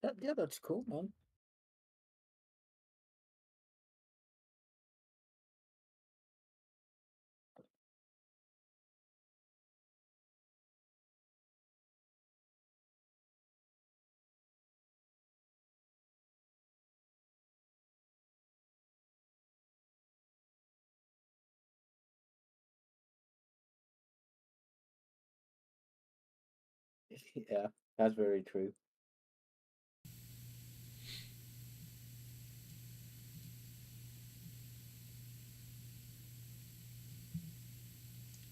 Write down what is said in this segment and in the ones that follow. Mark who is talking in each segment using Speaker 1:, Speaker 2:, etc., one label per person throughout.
Speaker 1: Yeah, that's cool, man. Yeah, that's very true.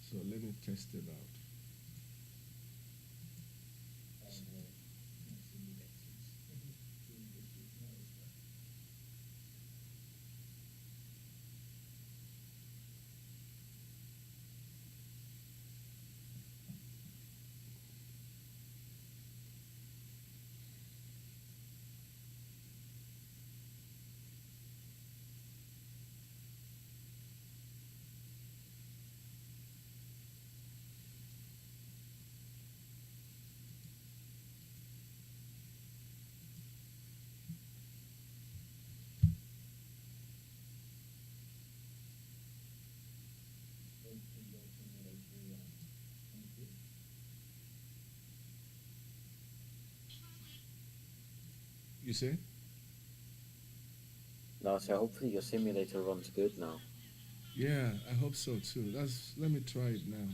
Speaker 2: So let me test it out. You see?
Speaker 1: No, so hopefully your simulator runs good now.
Speaker 2: Yeah, I hope so too. That's let me try it now.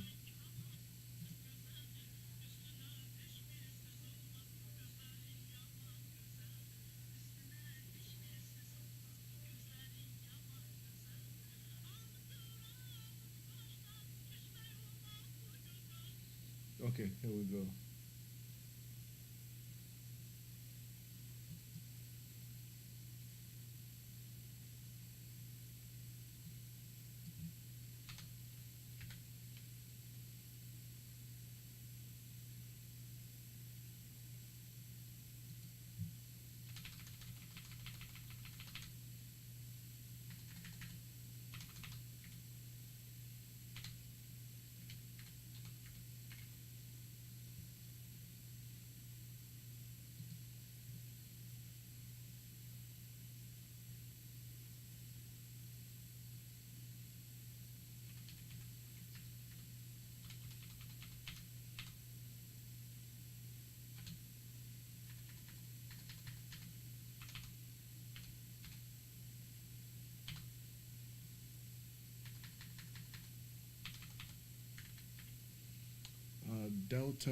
Speaker 2: Okay, here we go. Delta,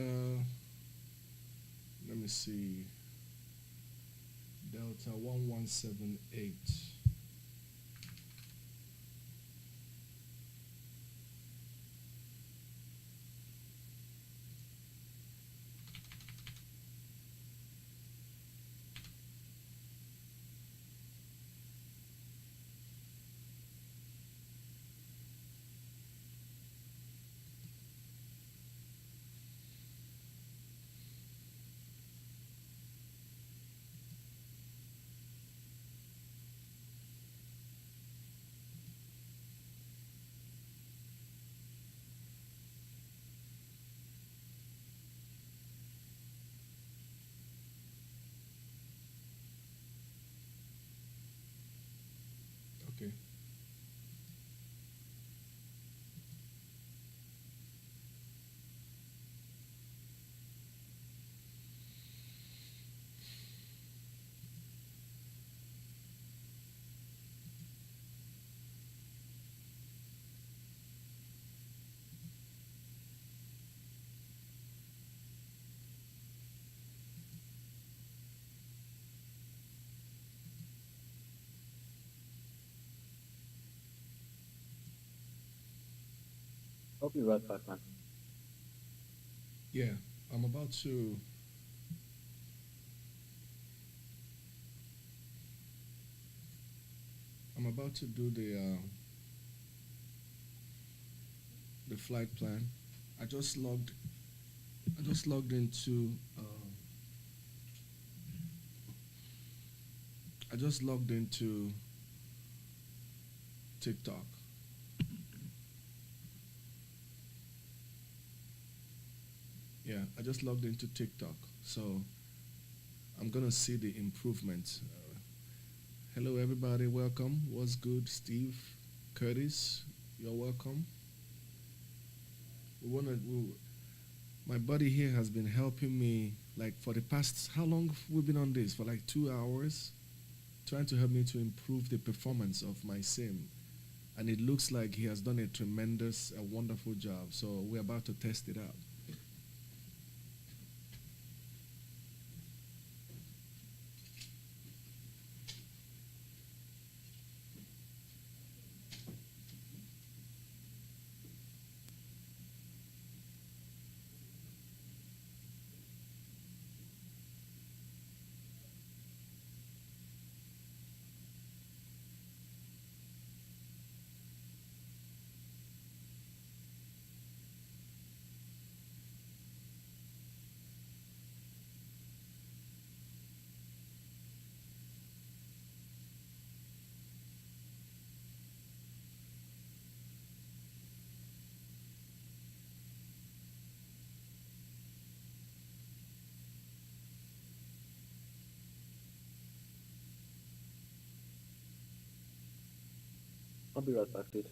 Speaker 2: let me see. Delta 1178. Okay.
Speaker 1: I'll be right back, man.
Speaker 2: Yeah, I'm about to I'm about to do the flight plan. I just logged I just logged into I just logged into TikTok. Yeah, I just logged into TikTok. So I'm gonna see the improvement. Hello, everybody. Welcome. What's good, Steve? Curtis, you're welcome. We wanna. My buddy here has been helping me like for the past. How long have we been on this? For like 2 hours, trying to help me to improve the performance of my sim, and it looks like he has done a tremendous, a wonderful job. So we're about to test it out.
Speaker 1: I'll be right back, dude.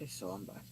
Speaker 1: Okay, so I'm back.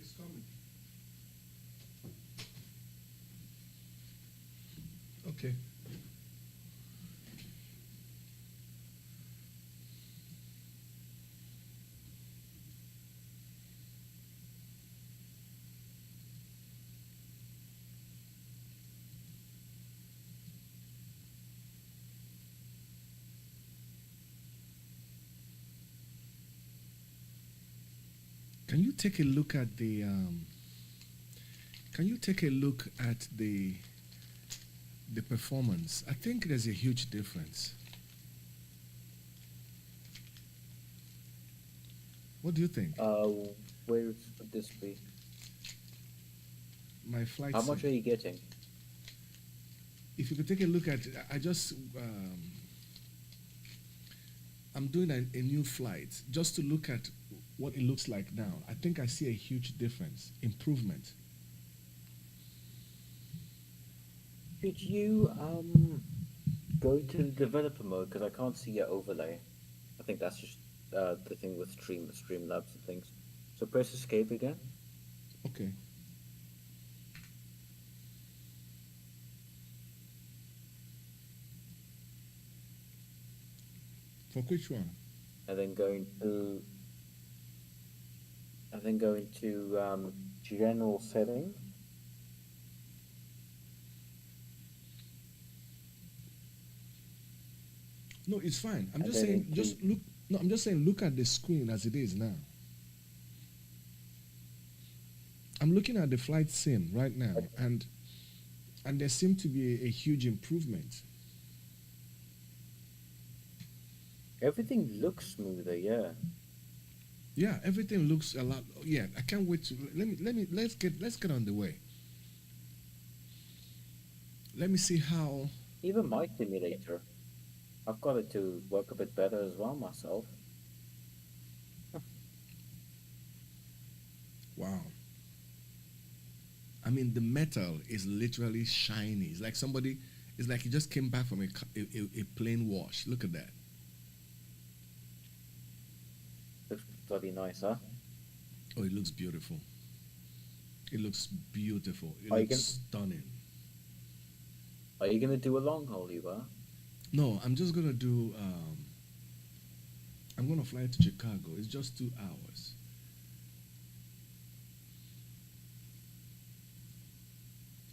Speaker 2: It's coming. Okay. Can you take a look at the? Can you take a look at the performance? I think there's a huge difference. What do you think?
Speaker 1: Uh, where would this be?
Speaker 2: My flight
Speaker 1: How much
Speaker 2: sim.
Speaker 1: are you getting?
Speaker 2: If you could take a look at, I just I'm doing a new flight just to look at what it looks like now. I think I see a huge difference, improvement.
Speaker 1: Could you Go to the developer mode because I can't see your overlay. I think that's just the thing with Streamlabs and things. So press escape again.
Speaker 2: Okay. For which one?
Speaker 1: And then go into general settings.
Speaker 2: No, it's fine. I'm
Speaker 1: And
Speaker 2: just
Speaker 1: then
Speaker 2: saying,
Speaker 1: into
Speaker 2: just look. No, I'm just saying, look at the screen as it is now. I'm looking at the flight sim right now, and there seemed to be a huge improvement.
Speaker 1: everything looks smoother, yeah.
Speaker 2: Yeah, everything looks a lot. Yeah, I can't wait to let's get on the way. Let me see how.
Speaker 1: Even my simulator, I've got it to work a bit better as well myself.
Speaker 2: Wow. I mean, the metal is literally shiny. It's like somebody. It's like he just came back from a plane wash. Look at that.
Speaker 1: Looks bloody nice, huh?
Speaker 2: Oh, it looks beautiful. It looks beautiful. It
Speaker 1: Are you
Speaker 2: looks stunning.
Speaker 1: gonna do a long haul, you are?
Speaker 2: No, I'm just gonna do. I'm gonna fly to Chicago. It's just 2 hours.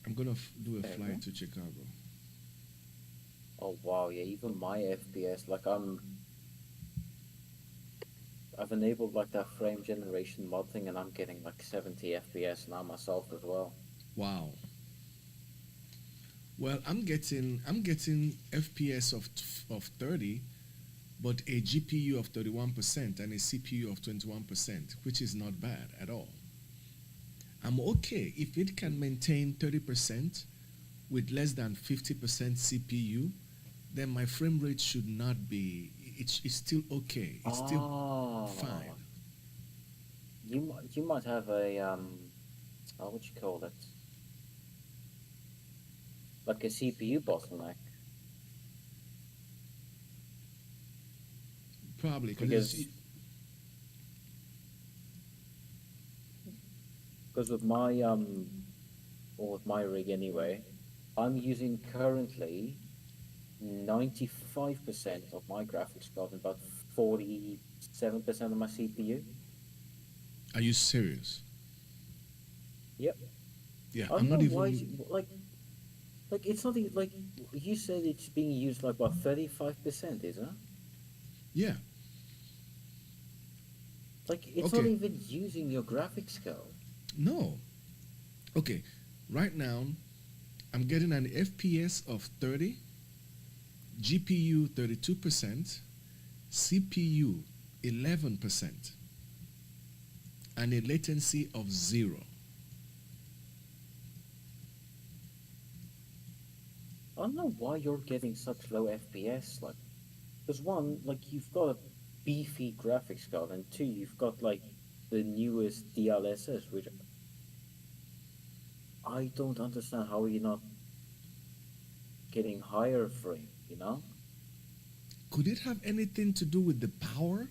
Speaker 2: I'm gonna do a
Speaker 1: Fair
Speaker 2: flight
Speaker 1: enough.
Speaker 2: to Chicago.
Speaker 1: Oh wow, yeah. Even my FPS, like I've enabled like that frame generation mod thing, and I'm getting like 70 FPS now myself as well.
Speaker 2: Wow. Well, I'm getting FPS of 30, but a GPU of 31% and a CPU of 21%, which is not bad at all. I'm okay if it can maintain 30% with less than 50% CPU, then my frame rate should not be. It's still okay. It's still fine.
Speaker 1: Oh, you might have a what you call it? Like a CPU bottleneck
Speaker 2: Probably because
Speaker 1: because with my or with my rig anyway, I'm using currently 95% of my graphics card and about 47% of my CPU.
Speaker 2: are you serious?
Speaker 1: Yep.
Speaker 2: Yeah,
Speaker 1: I
Speaker 2: I'm
Speaker 1: don't know
Speaker 2: not
Speaker 1: why
Speaker 2: even.
Speaker 1: like it's not even like you said it's being used like what 35%, is it?
Speaker 2: Yeah.
Speaker 1: Like it's not
Speaker 2: Okay.
Speaker 1: even using your graphics card.
Speaker 2: No. Okay. Right now, I'm getting an FPS of 30, GPU 32%, CPU 11%, and a latency of 0.
Speaker 1: I don't know why you're getting such low FPS. Like, because one, like you've got a beefy graphics card, and two, you've got like the newest DLSS, which I don't understand how you're not getting higher frame. You know?
Speaker 2: Could it have anything to do with the power?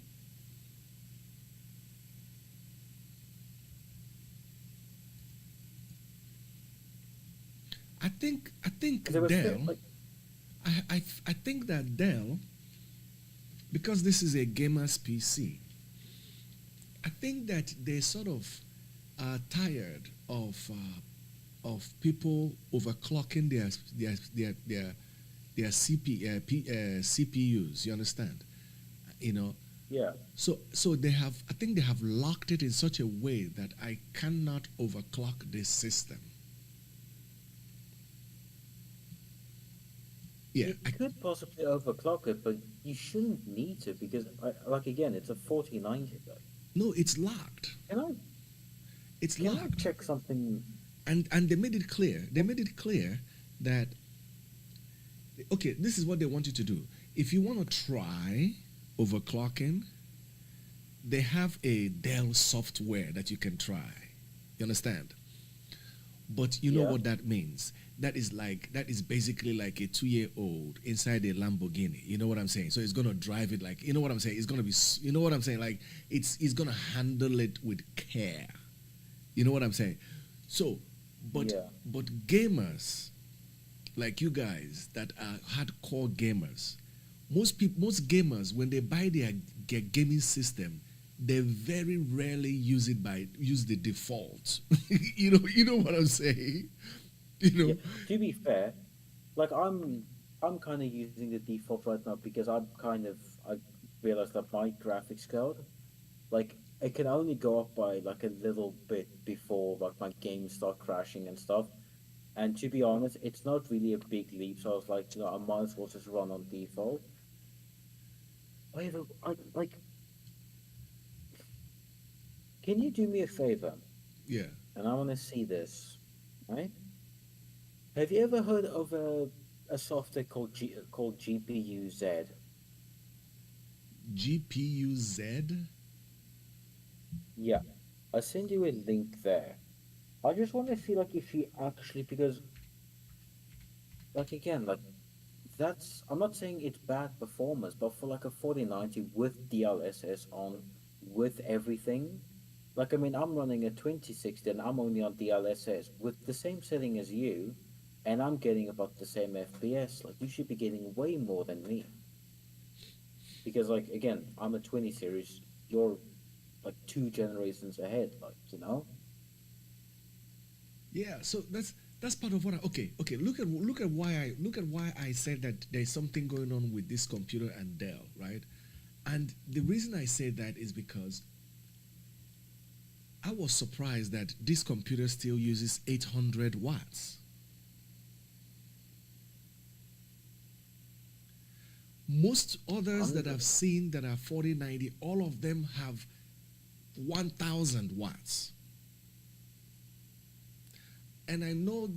Speaker 2: I think
Speaker 1: Because it was
Speaker 2: Dell.
Speaker 1: like
Speaker 2: I think that Dell, because this is a gamer's PC, I think that they sort of are tired of people overclocking their CPUs. You understand? You know,
Speaker 1: yeah.
Speaker 2: so they have. I think they have locked it in such a way that I cannot overclock this system. Yeah,
Speaker 1: You could possibly overclock it, but you shouldn't need to because, like again, it's a 4090.
Speaker 2: no, it's locked.
Speaker 1: Can I
Speaker 2: It's
Speaker 1: can I
Speaker 2: locked,
Speaker 1: check something?
Speaker 2: and they made it clear. They made it clear that okay, this is what they want you to do. If you want to try overclocking, they have a Dell software that you can try. You understand? But you know
Speaker 1: Yeah.
Speaker 2: what that means? That is basically like a 2 year old inside a Lamborghini. You know what I'm saying? So it's gonna drive it like, you know what I'm saying? It's gonna be, you know what I'm saying? Like it's gonna handle it with care. You know what I'm saying? So, but
Speaker 1: Yeah.
Speaker 2: but gamers like you guys that are hardcore gamers, most gamers when they buy their gaming system, they very rarely use the default. You know what I'm saying? You
Speaker 1: Yeah.
Speaker 2: know,
Speaker 1: To be fair, like I'm kind of using the default right now because I realized that my graphics card, like, it can only go up by like a little bit before like my games start crashing and stuff. And to be honest, it's not really a big leap. So I was like, I might as well just run on default. Wait, like, can you do me a favor?
Speaker 2: yeah.
Speaker 1: And I want to see this, right? Have you ever heard of a software called GPU Z?
Speaker 2: GPU Z.
Speaker 1: Yeah, I'll send you a link there. I just want to see like if you actually, because like again, like that's, I'm not saying it's bad performance, but for like a 4090 with DLSS on, with everything, like I mean, I'm running a 2060 and I'm only on DLSS with the same setting as you, and I'm getting about the same FPS. Like you should be getting way more than me because like again, I'm a 20 series. You're like two generations ahead. Like
Speaker 2: Yeah, so that's part of what I, okay. Look at why I said that there's something going on with this computer and Dell, right? And the reason I say that is because I was surprised that this computer still uses 800 watts. Most others that
Speaker 1: I'm
Speaker 2: I've seen that are 4090, all of them have 1000 watts. And I know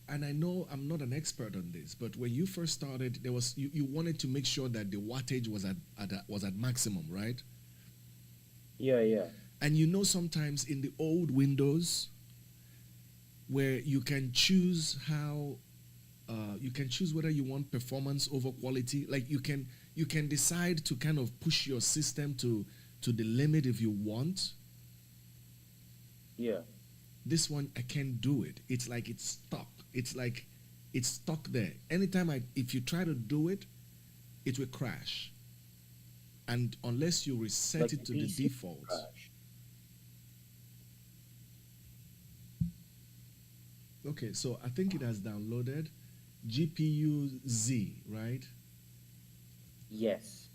Speaker 2: and I know I'm not an expert on this, but when you first started, you wanted to make sure that the wattage was at maximum, right?
Speaker 1: Yeah, yeah.
Speaker 2: And sometimes in the old Windows where you can choose how you can choose whether you want performance over quality. Like you can decide to kind of push your system to the limit if you want.
Speaker 1: Yeah.
Speaker 2: This one I can't do it. It's like it's stuck. It's like it's stuck there. Anytime if you try to do it, it will crash. And unless you reset
Speaker 1: Like
Speaker 2: it
Speaker 1: the
Speaker 2: to the
Speaker 1: PC
Speaker 2: default.
Speaker 1: crash.
Speaker 2: Okay, so I think it has downloaded GPU Z, right?
Speaker 1: Yes.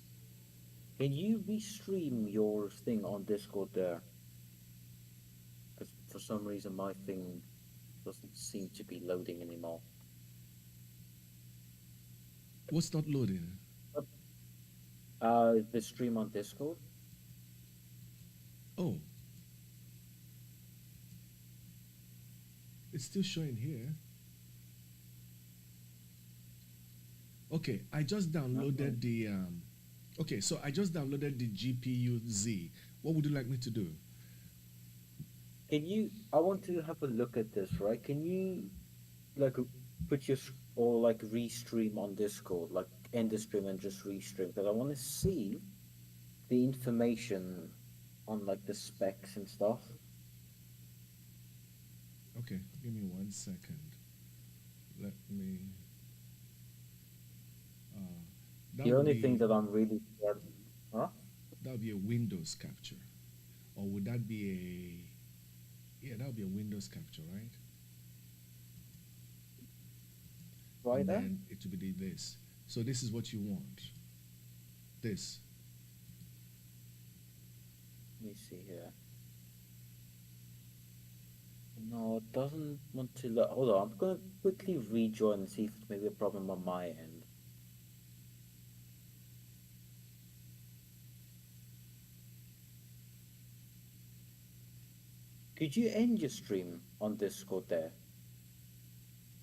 Speaker 1: Can you restream your thing on Discord there? Because for some reason my thing doesn't seem to be loading anymore.
Speaker 2: What's not loading?
Speaker 1: The stream on Discord.
Speaker 2: Oh, it's still showing here. Okay, I just
Speaker 1: No.
Speaker 2: downloaded the. Okay, so I just downloaded the GPU Z. What would you like me to do?
Speaker 1: Can you? I want to have a look at this. Right? Can you like put your or like restream on Discord, like end the stream and just restream? Because I want to see the information on like the specs and stuff.
Speaker 2: Okay, give me 1 second. Let me. Uh, that
Speaker 1: The
Speaker 2: would
Speaker 1: only thing
Speaker 2: be
Speaker 1: that I'm really scared, huh?
Speaker 2: that would be a Windows capture, or would that be yeah, that would be a Windows capture, right?
Speaker 1: Right
Speaker 2: And
Speaker 1: there.
Speaker 2: then it would be this. So this is what you want. This.
Speaker 1: Let me see here. No, it doesn't want to look. Hold on, I'm gonna quickly rejoin and see if it's maybe a problem on my end. Could you end your stream on Discord there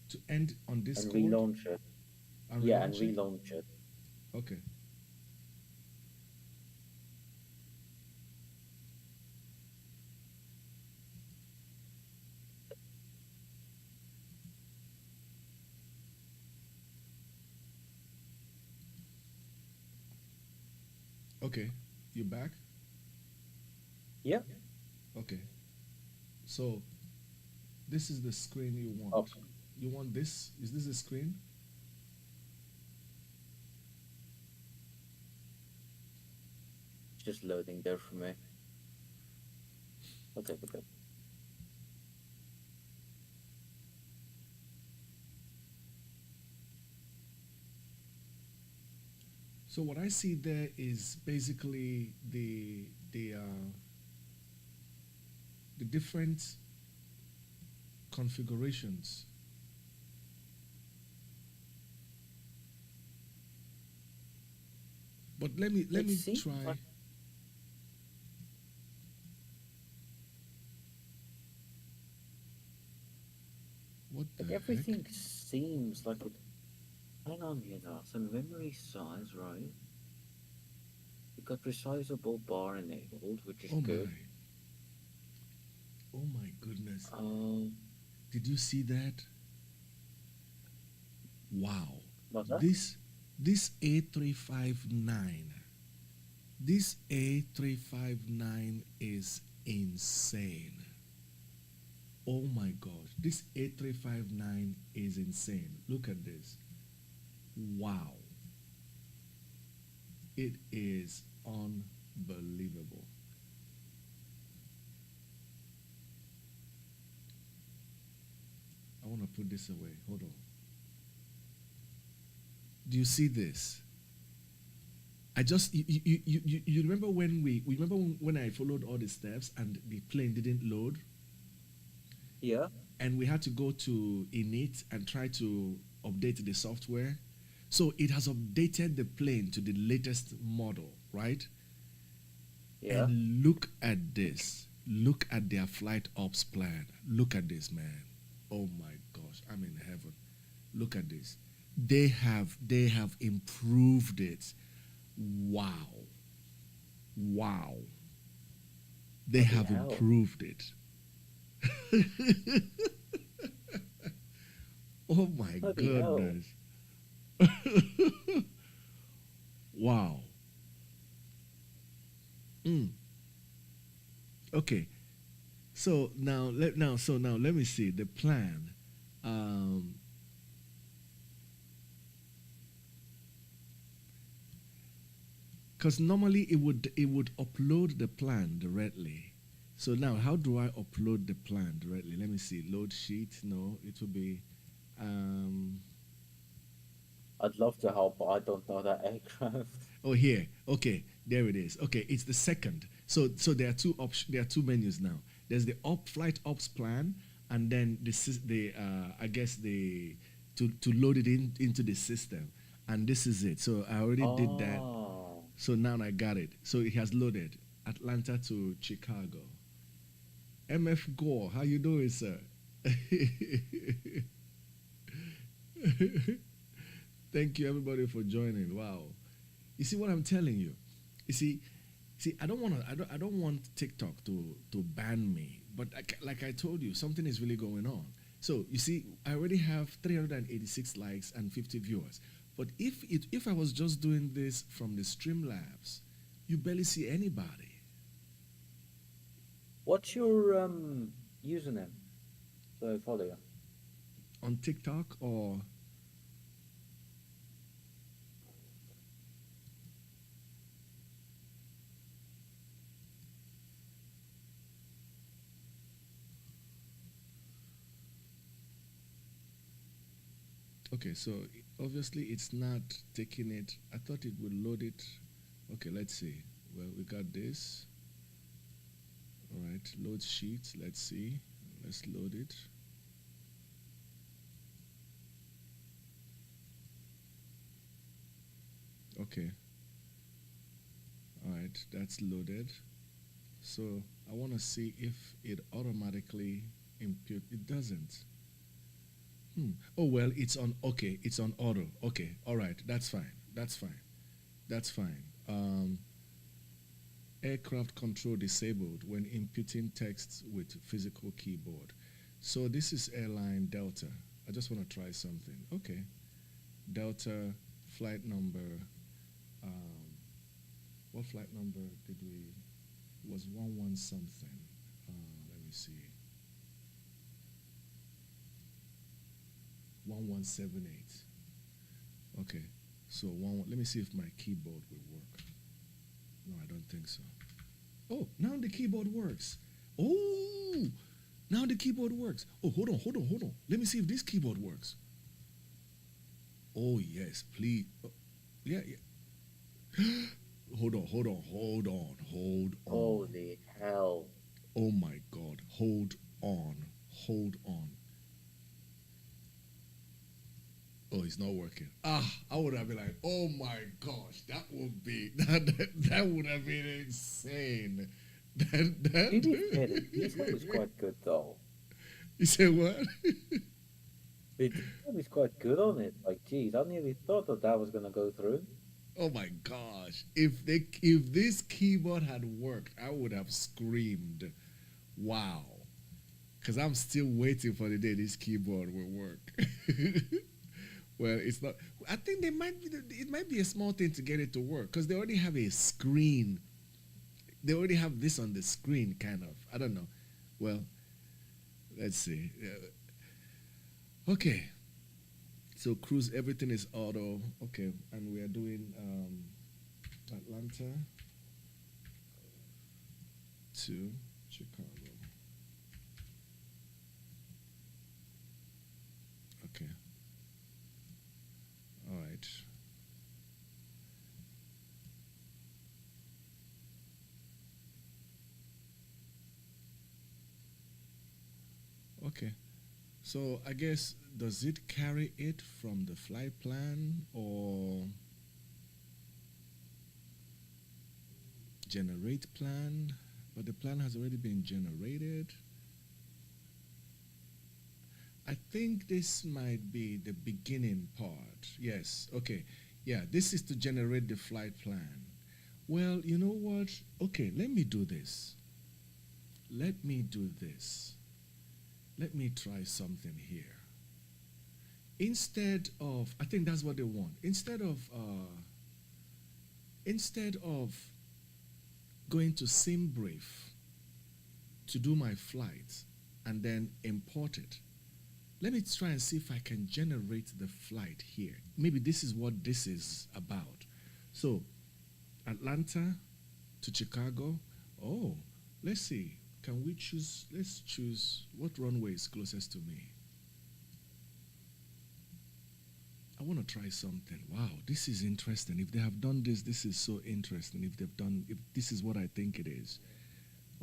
Speaker 2: To end on
Speaker 1: and
Speaker 2: Discord
Speaker 1: relaunch it?
Speaker 2: and
Speaker 1: Yeah, and
Speaker 2: relaunch it.
Speaker 1: relaunch it.
Speaker 2: Okay. Okay, you back?
Speaker 1: Yep.
Speaker 2: Okay. So this is the screen you want.
Speaker 1: Okay.
Speaker 2: You want this? Is this the screen?
Speaker 1: It's just loading there for me. I'll take a bit.
Speaker 2: So what I see there is basically the different configurations. But let
Speaker 1: It
Speaker 2: me
Speaker 1: seems
Speaker 2: try.
Speaker 1: like
Speaker 2: What the heck?
Speaker 1: everything seems like it. Hang on here now. So memory size, right? You got resizable bar enabled, which is
Speaker 2: Oh my!
Speaker 1: good.
Speaker 2: Oh my goodness!
Speaker 1: Um,
Speaker 2: Did you see that? Wow!
Speaker 1: what's that?
Speaker 2: This A359. This A359 is insane. Oh my gosh, this A359 is insane. Look at this. Wow. It is unbelievable. I want to put this away. Hold on. Do you see this? I just you remember when we remember when I followed all the steps and the plane didn't load
Speaker 1: Yeah.
Speaker 2: and we had to go to init and try to update the software. So it has updated the plane to the latest model, right?
Speaker 1: Yeah.
Speaker 2: And look at this. Look at their flight ops plan. Look at this, man. Oh my gosh, I'm in heaven. Look at this. They have improved it. Wow. Wow. They
Speaker 1: Bloody
Speaker 2: have
Speaker 1: hell.
Speaker 2: improved it. Oh my
Speaker 1: Bloody hell.
Speaker 2: goodness. Wow. Mm. Okay. So now let me see the plan. Um, because normally it would upload the plan directly. So now how do I upload the plan directly? Let me see. Load sheet. No, it will be. Um,
Speaker 1: I'd love to help, but I don't know that aircraft.
Speaker 2: oh here. Okay, there it is. Okay, it's the second. So there are two there are two menus now. There's the flight ops plan, and then the I guess the to load it into the system, and this is it. So I already did that.
Speaker 1: Oh.
Speaker 2: So now I got it. So it has loaded Atlanta to Chicago. MF Gore, how you doing, sir? Thank you everybody for joining. Wow. You see what I'm telling you? You see, I don't want TikTok to ban me, but like I told you, something is really going on. So you see, I already have 386 likes and 50 viewers. But if I was just doing this from the Streamlabs, you barely see anybody.
Speaker 1: What's your username? So I follow you.
Speaker 2: On TikTok or okay, so obviously it's not taking it. I thought it would load it. Okay, let's see. Well, we got this. All right, load sheet. Let's see. Let's load it. Okay. All right, that's loaded. So I want to see if it automatically impute. It doesn't. Oh well, it's on. Okay, it's on auto. Okay, all right, that's fine. That's fine. That's fine. Aircraft control disabled when inputting text with physical keyboard. So this is airline Delta. I just want to try something. Okay, Delta flight number. Um, What flight number did we? It was 11 something. Let me see. 1178. Okay. So let me see if my keyboard will work. No, I don't think so. Oh, now the keyboard works. Oh, now the keyboard works. Oh, hold on. Let me see if this keyboard works. Oh, yes, please. Oh, yeah. Hold on.
Speaker 1: Holy hell.
Speaker 2: Oh my God, hold on. Oh, it's not working. I would have been like, oh my gosh, that would be that would have been insane.
Speaker 1: To be fair, the detail is quite good though.
Speaker 2: You say what?
Speaker 1: The detail is quite good on it. Like, geez, I nearly thought that was gonna go through.
Speaker 2: Oh my gosh! If this keyboard had worked, I would have screamed, "Wow!" Because I'm still waiting for the day this keyboard will work. Well, it's not. I think it might be a small thing to get it to work because they already have a screen. They already have this on the screen, kind of. I don't know. Well, let's see. Okay. So cruise, everything is auto. Okay, and we are doing Atlanta to Chicago. Okay. All right. Okay. So I guess, does it carry it from the flight plan or generate plan? But the plan has already been generated. I think this might be the beginning part. Yes, okay. Yeah, this is to generate the flight plan. Well, you know what? Okay, let me do this. Let me do this. Let me try something here. Instead of, I think that's what they want. Instead of going to SimBrief to do my flight and then import it, let me try and see if I can generate the flight here. Maybe this is what this is about. So, Atlanta to Chicago. Oh, let's see. Can we choose? Let's choose what runway is closest to me. I want to try something. Wow, this is interesting. If they have done this, this is so interesting. If this is what I think it is.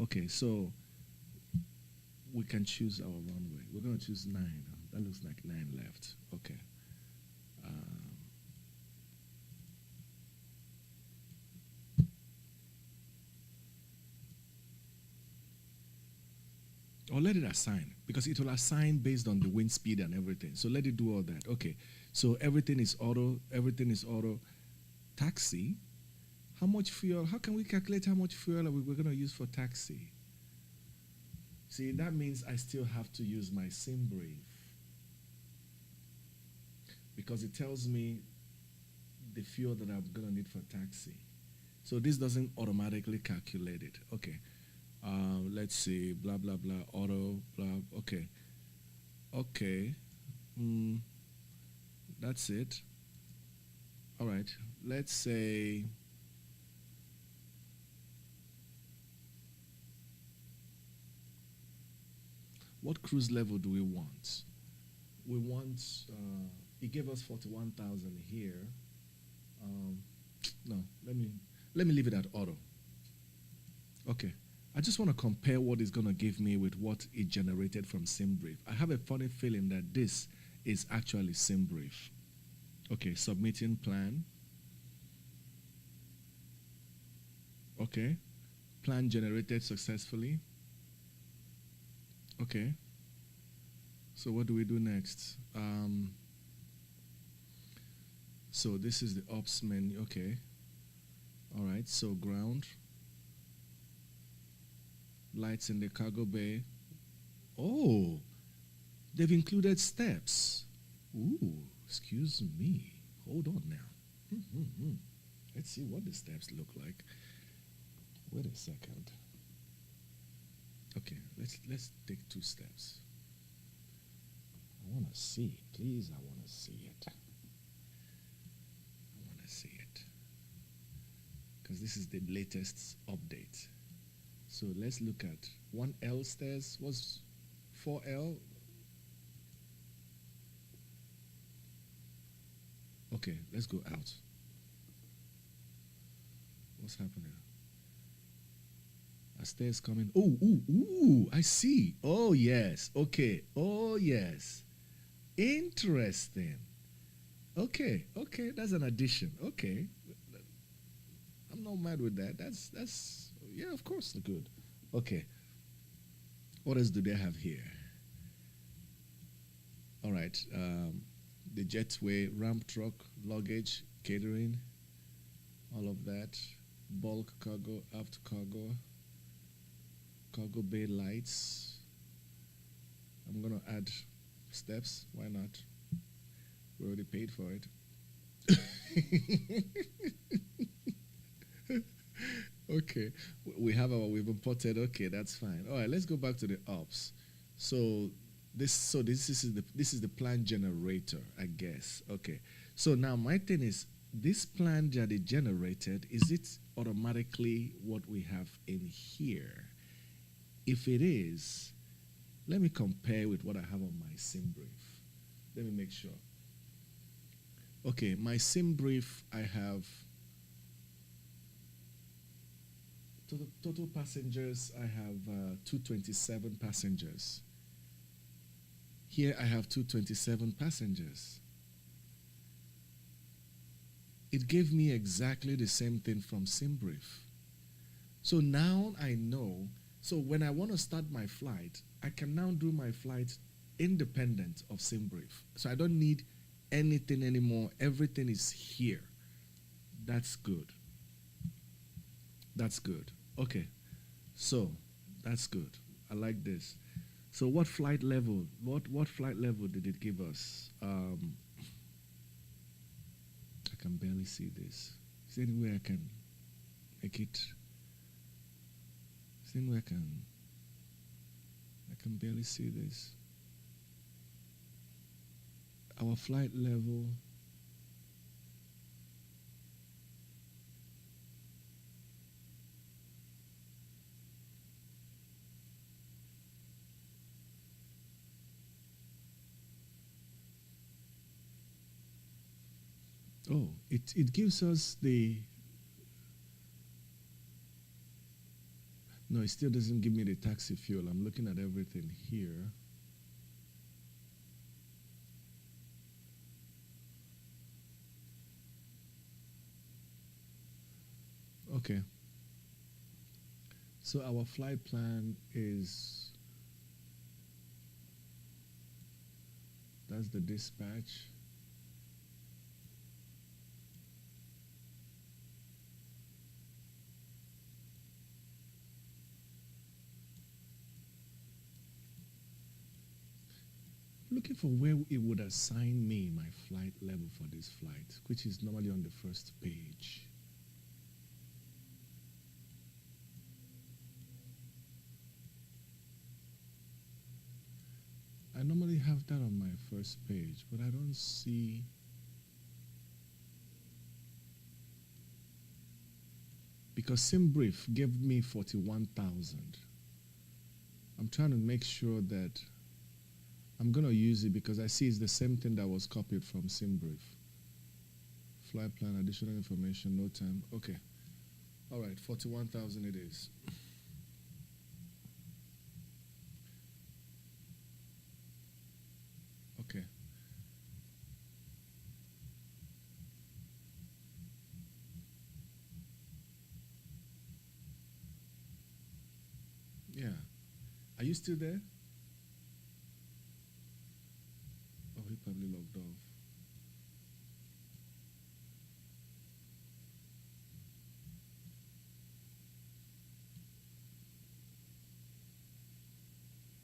Speaker 2: Okay, so we can choose our runway. We're going to choose 9. That looks like 9 left. Okay. Or let it assign, because it will assign based on the wind speed and everything. So let it do all that. Okay. So everything is auto. Taxi. How much fuel? How can we calculate how much fuel we're going to use for taxi? See, that means I still have to use my SimBrief, because it tells me the fuel that I'm going to need for taxi. So this doesn't automatically calculate it. Okay. Let's see, blah, blah, blah, auto, blah, okay. Okay. That's it. All right. Let's say, what cruise level do we want? We want, it gave us 41,000 here. No, let me leave it at auto. Okay. I just want to compare what it's going to give me with what it generated from SimBrief. I have a funny feeling that this is actually SimBrief. Okay, submitting plan. Okay, plan generated successfully. Okay, so what do we do next? So this is the ops menu. Okay, all right, so ground. Lights in the cargo bay. Oh, they've included steps. Ooh, excuse me. Hold on now. Let's see what the steps look like. Wait a second. Okay, let's take two steps. I want to see. Please, I want to see it. I want to see it because this is the latest update. So let's look at 1L stairs was 4L. Okay, let's go out. What's happening? A stairs coming. Oh, ooh, ooh, I see. Oh, yes. Okay. Oh, yes. Interesting. Okay, okay, that's an addition. Okay. I'm not mad with that. That's yeah, of course, good. Okay. What else do they have here? All right. The jetway, ramp truck, luggage, catering, all of that. Bulk cargo, aft cargo, cargo bay lights. I'm gonna add steps. Why not? We already paid for it. Okay, we've imported. Okay, that's fine. All right, let's go back to the ops. So this is the plan generator, I guess. Okay, so now my thing is this plan that it generated, is it automatically what we have in here? If it is, let me compare with what I have on my sim brief. Let me make sure. Okay, my sim brief, I have total passengers, I have 227 passengers. Here I have 227 passengers. It gave me exactly the same thing from SimBrief. So now I know. So when I want to start my flight, I can now do my flight independent of SimBrief. So I don't need anything anymore. Everything is here. That's good. That's good. Okay. So that's good. I like this. So what flight level? What flight level did it give us? I can barely see this. Is there any way I can make it? Is there any way I can barely see this. Our flight level. Oh, it gives us the. No, it still doesn't give me the taxi fuel. I'm looking at everything here. Okay. So our flight plan is. That's the dispatch. Looking for where it would assign me my flight level for this flight, which is normally on the first page. I normally have that on my first page, but I don't see. Because SimBrief gave me 41,000. I'm trying to make sure that I'm going to use it because I see it's the same thing that was copied from SimBrief. Flight plan, additional information, no time. Okay. All right, 41,000 it is. Okay. Yeah. Are you still there? Oh, he probably logged off.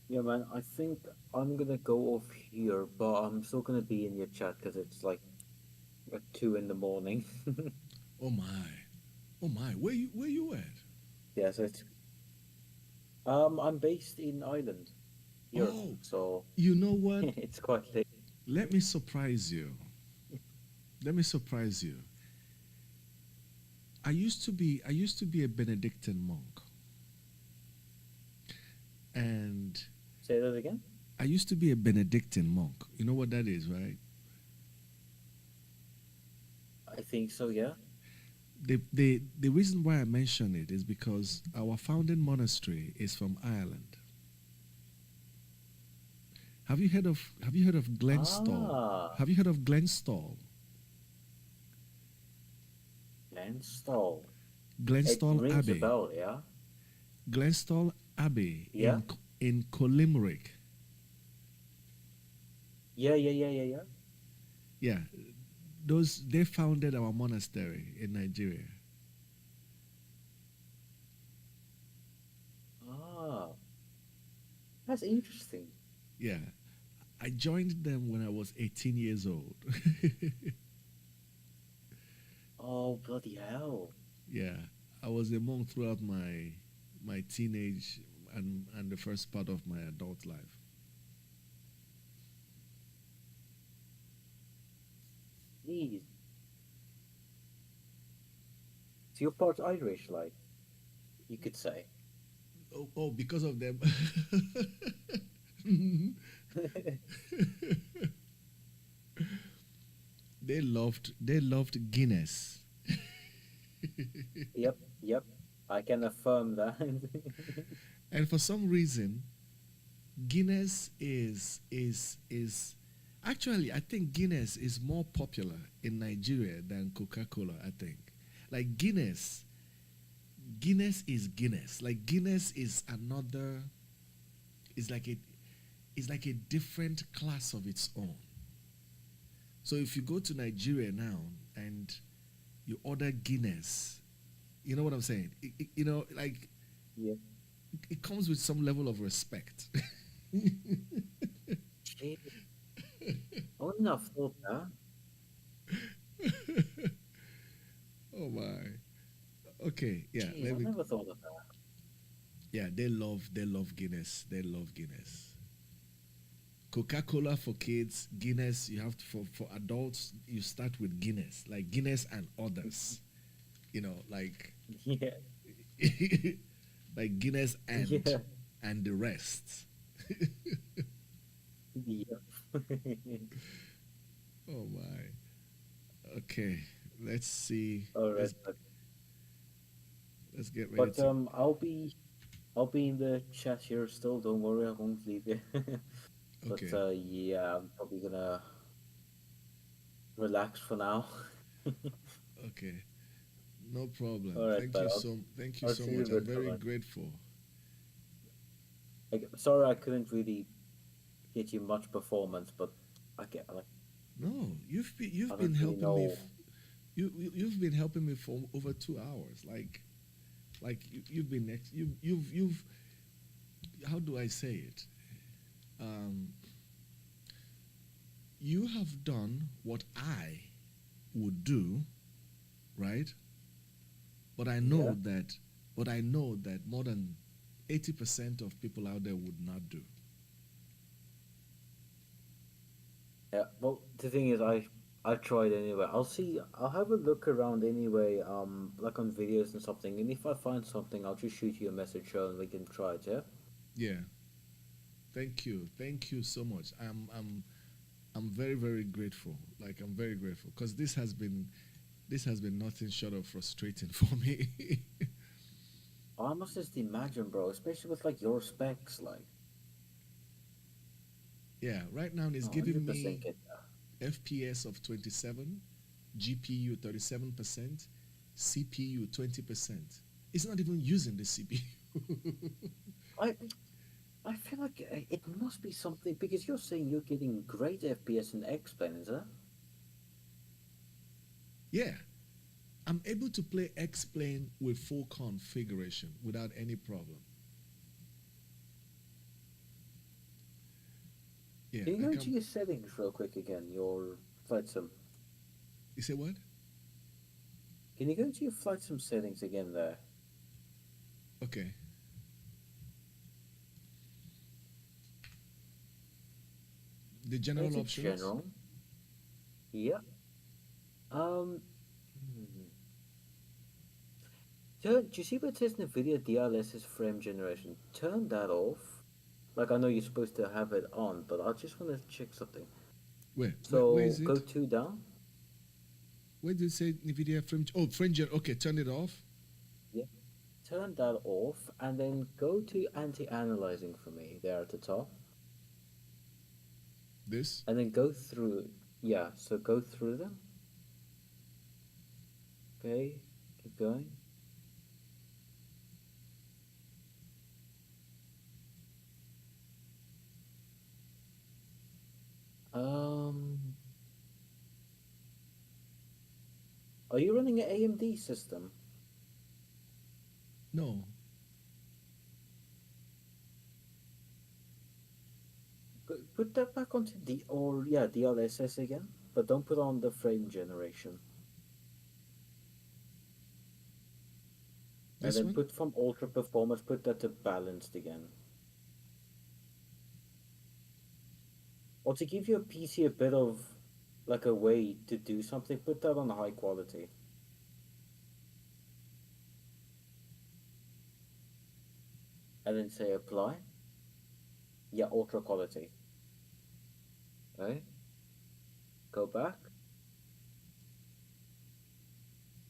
Speaker 1: Yeah, man. I think I'm gonna go off here, but I'm still gonna be in your chat because it's like at 2 in the morning.
Speaker 2: Oh my, oh my. Where you at?
Speaker 1: Yeah, so it's I'm based in Ireland, Europe,
Speaker 2: Oh,
Speaker 1: so
Speaker 2: you know what?
Speaker 1: it's quite late.
Speaker 2: Let me surprise you. Let me surprise you. I used to be a Benedictine monk, and
Speaker 1: Say that again.
Speaker 2: I used to be a Benedictine monk. You know what that is, right?
Speaker 1: I think so. Yeah.
Speaker 2: The reason why I mention it is because our founding monastery is from Ireland. Have you heard of Glenstall?
Speaker 1: Ah,
Speaker 2: Have you heard of Glenstall?
Speaker 1: Leinstall. It
Speaker 2: Glenstall
Speaker 1: rings a
Speaker 2: Abbey.
Speaker 1: bell. Yeah.
Speaker 2: Glenstall Abbey
Speaker 1: Yeah.
Speaker 2: in Colimerick.
Speaker 1: Yeah. Yeah. Yeah. Yeah. Yeah.
Speaker 2: Yeah, those they founded our monastery in Nigeria.
Speaker 1: Ah, that's interesting.
Speaker 2: Yeah, I joined them when I was 18 years old.
Speaker 1: Oh, bloody hell.
Speaker 2: Yeah, I was a monk throughout my teenage and the first part of my adult life.
Speaker 1: Jeez. So you're part Irish, like you could say.
Speaker 2: Oh, because of them. they loved Guinness.
Speaker 1: Yep. Yep. I can affirm that.
Speaker 2: And for some reason, Guinness is actually, I think Guinness is more popular in Nigeria than Coca-Cola, I think. Like Guinness is Guinness. Like Guinness is like a different class of its own. So if you go to Nigeria now and you order Guinness, you know what I'm saying? Like
Speaker 1: Yeah.
Speaker 2: it comes with some level of respect.
Speaker 1: Jeez. I wouldn't have thought that.
Speaker 2: Oh my. Okay, yeah,
Speaker 1: Jeez,
Speaker 2: let
Speaker 1: I
Speaker 2: me.
Speaker 1: never thought of that.
Speaker 2: Yeah, they love Guinness. They love Guinness. Coca-Cola for kids, Guinness you have to, for adults you start with Guinness, like Guinness and others. Like
Speaker 1: Yeah.
Speaker 2: like Guinness
Speaker 1: Yeah.
Speaker 2: and the rest.
Speaker 1: Yep.
Speaker 2: Oh my. Okay, let's see.
Speaker 1: All right,
Speaker 2: Let's get ready
Speaker 1: but
Speaker 2: to.
Speaker 1: I'll be in the chat here still. Don't worry, I won't leave you. But
Speaker 2: Okay,
Speaker 1: yeah, I'm probably gonna relax for now.
Speaker 2: okay, no problem.
Speaker 1: All right,
Speaker 2: Thank
Speaker 1: but
Speaker 2: you
Speaker 1: I'll
Speaker 2: so thank you
Speaker 1: I'll
Speaker 2: so
Speaker 1: see you in
Speaker 2: much.
Speaker 1: a
Speaker 2: I'm
Speaker 1: bit,
Speaker 2: very
Speaker 1: Caroline.
Speaker 2: grateful.
Speaker 1: Sorry, I couldn't really get you much performance, but I get like
Speaker 2: No,
Speaker 1: I
Speaker 2: you've been
Speaker 1: don't really
Speaker 2: helping me.
Speaker 1: know.
Speaker 2: You've been helping me for over 2 hours. You've been you've how do I say it? Um, you have done what I would do, right? But I
Speaker 1: Yeah.
Speaker 2: know that more than 80% of people out there would not do.
Speaker 1: Yeah, well, the thing is, I tried anyway. I'll see. I'll have a look around anyway. Like on videos and something. And if I find something, I'll just shoot you a message and we can try it. Yeah.
Speaker 2: Yeah. Thank you so much. I'm very very grateful. Like I'm very grateful because this has been nothing short of frustrating for me.
Speaker 1: I must just imagine, bro. Especially with like your specs, like
Speaker 2: Yeah, right now it's giving
Speaker 1: 100%
Speaker 2: me
Speaker 1: get
Speaker 2: FPS of 27, GPU 37%, CPU 20%. It's not even using the CPU.
Speaker 1: that. I feel like it must be something because you're saying you're getting great FPS in X-Plane, is that?
Speaker 2: Yeah, I'm able to play X-Plane with full configuration without any problem. Yeah,
Speaker 1: Can you
Speaker 2: I
Speaker 1: go into
Speaker 2: can.
Speaker 1: your settings real quick again? Your flight sim.
Speaker 2: You say what?
Speaker 1: Can you go into your flight sim settings again there?
Speaker 2: Okay. The
Speaker 1: Go
Speaker 2: general
Speaker 1: to
Speaker 2: options.
Speaker 1: general. Yeah. Hmm. Do you see where it says NVIDIA DLSS frame generation? Turn that off. Like I know you're supposed to have it on, but I just want to check something.
Speaker 2: Where
Speaker 1: So
Speaker 2: is
Speaker 1: go
Speaker 2: it?
Speaker 1: two down.
Speaker 2: Where did it say NVIDIA frame? Oh, frame gen. Okay, turn it off.
Speaker 1: Yeah. Turn that off and then go to anti-analyzing for me there at the top.
Speaker 2: This.
Speaker 1: And then go through. Yeah, so go through them. Okay, keep going. Um, are you running an AMD system?
Speaker 2: No.
Speaker 1: Put that back onto D or yeah DLSS again, but don't put on the frame generation. And
Speaker 2: This
Speaker 1: then
Speaker 2: one.
Speaker 1: put from ultra performance, put that to balanced again. Or to give your PC a bit of like a way to do something, put that on high quality. And then say apply. Yeah, ultra quality. Right? Go back.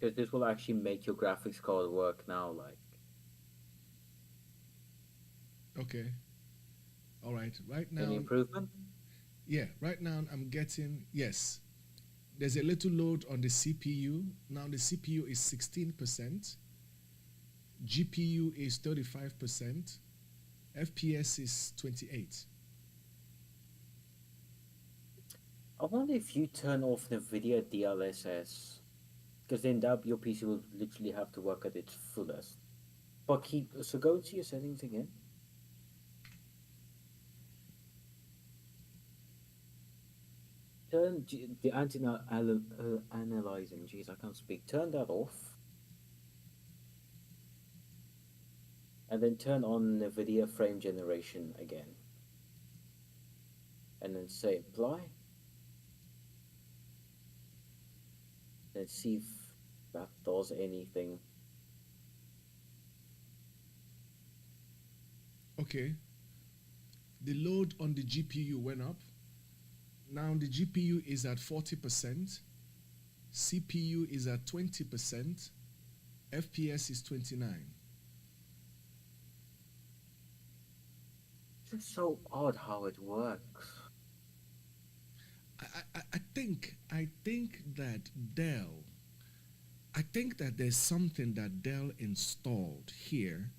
Speaker 1: Because this will actually make your graphics card work now, like
Speaker 2: Okay. All right. Right
Speaker 1: any
Speaker 2: now,
Speaker 1: improvement?
Speaker 2: yeah. Right now, I'm getting yes. There's a little load on the CPU. Now the CPU is 16%. GPU is 35%. FPS is 28.
Speaker 1: I wonder if you turn off NVIDIA DLSS, because then that your PC will literally have to work at its fullest. But keep so go to your settings again. Turn the anti-analyzing. Jeez, I can't speak. Turn that off, and then turn on NVIDIA frame generation again, and then say apply, and see if that does anything.
Speaker 2: Okay. The load on the GPU went up. Now the GPU is at 40%. CPU is at 20%. FPS is 29.
Speaker 1: It's just so odd how it works.
Speaker 2: I think that Dell, I think that there's something that Dell installed here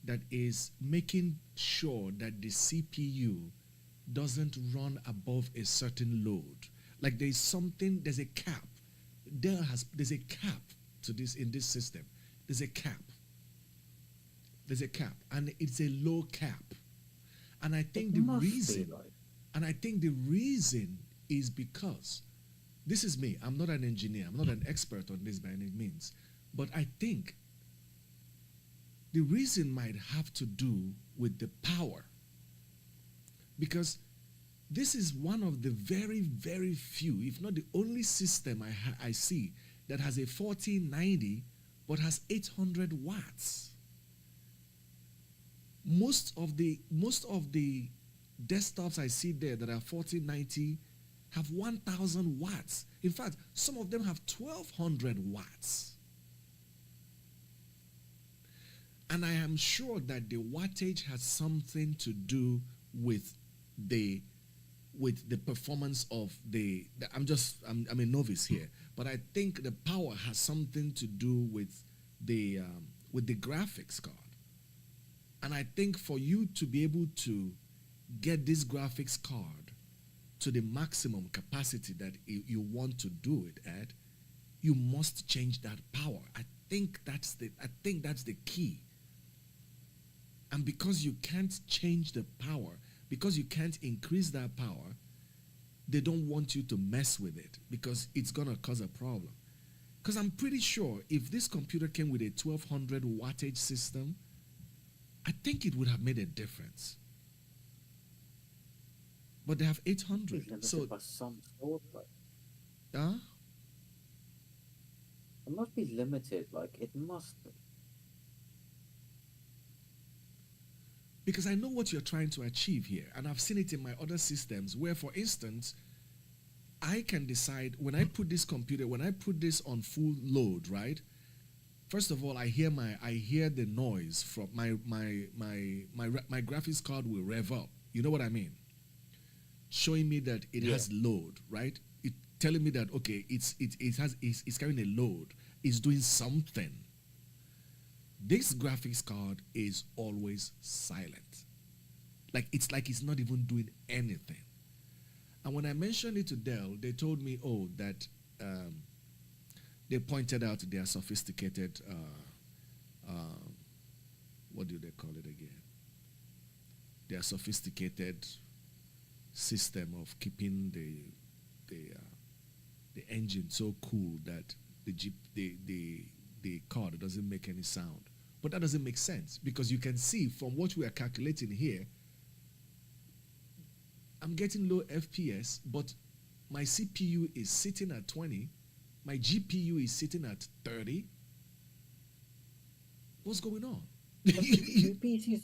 Speaker 2: that is making sure that the CPU doesn't run above a certain load. Like there's a cap. There's a cap to this in this system. There's a cap. There's a cap, and it's a low cap. And I
Speaker 1: It
Speaker 2: think the
Speaker 1: must be
Speaker 2: reason,
Speaker 1: like.
Speaker 2: and I think the reason is because this is me. I'm not an engineer. I'm not an expert on this by any means. But I think the reason might have to do with the power. Because this is one of the very, very few, if not the only system I see that has a 4090 but has 800 watts. Most of the desktops I see there that are 4090 have 1000 watts. In fact, some of them have 1200 watts. And I am sure that the wattage has something to do with the performance of I'm a novice here, but I think the power has something to do with the graphics card. And I think for you to be able to get this graphics card to the maximum capacity that you want to do it at, you must change that power. I think that's the key. And because you can't change the power, because you can't increase that power, they don't want you to mess with it because it's going to cause a problem. Because I'm pretty sure if this computer came with a 1200 wattage system, I think it would have made a difference. But they have
Speaker 1: It's
Speaker 2: 800. So,
Speaker 1: limited by some sort, like
Speaker 2: uh,
Speaker 1: it must be limited. Like it must be.
Speaker 2: because I know what you're trying to achieve here, and I've seen it in my other systems where, for instance, I can decide when I put this computer, when I put this on full load, right? First of all, I hear the noise from my graphics card will rev up. You know what I mean? Showing me that it
Speaker 1: Yeah.
Speaker 2: has load, right? It telling me that okay, it's carrying a load, it's doing something. This graphics card is always silent. Like it's not even doing anything. And when I mentioned it to Dell, they told me, oh, that they pointed out their sophisticated, what do they call it again? Their sophisticated system of keeping the engine so cool that the card doesn't make any sound. But that doesn't make sense because you can see from what we are calculating here, I'm getting low FPS, but my CPU is sitting at 20, my GPU is sitting at 30. What's going on?
Speaker 1: Your PC